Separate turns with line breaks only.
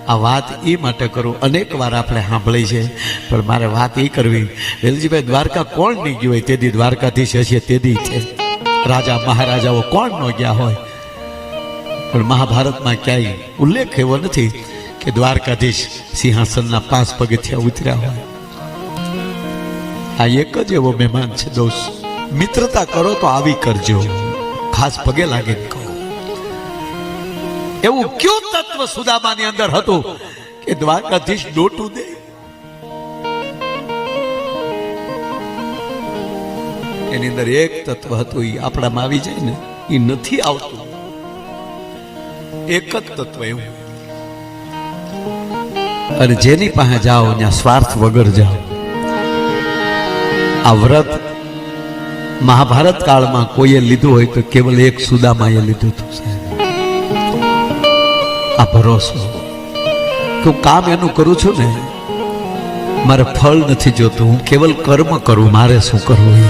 આ વાત એ માટે કરું, અનેક વાર આપણે સાંભળી છે, પણ મારે વાત એ કરવી. વેલજીભાઈ, દ્વારકા કોણ નહીં ગયું હોય? તેદી દ્વારકાધીશ હશે, તેદી છે. રાજા મહારાજાઓ કોણ ન ગયા હોય? પણ મહાભારતમાં ક્યાંય ઉલ્લેખ એવો નથી કે દ્વારકાધીશ સિંહાસનના 5 પગથિયા ઉતર્યા હોય. આ એક જ એવો મહેમાન છે દોસ્ત. મિત્રતા કરો તો આવી કરજો, ખાસ પગે લાગે કહો. એવું કયું તત્વ સુદામાની અંદર હતું કે દ્વારકાધીશ ડોટું દે? એની અંદર એક તત્વ હતું, એ આપણામાં આવી જાય ને, એ નથી આવતું. એક જ તત્વ એવું. અને જેની પાસે જાઓ ત્યાં સ્વાર્થ વગર જાઓ. આ વ્રત મહાભારત કાળમાં કોઈએ લીધું હોય તો કેવલ એક સુદામાએ લીધું હતું. આ ભરોસો કે હું કામ એનું કરું છું ને, મારે ફળ નથી જોતું, હું કેવલ કર્મ કરું, મારે શું કરવું.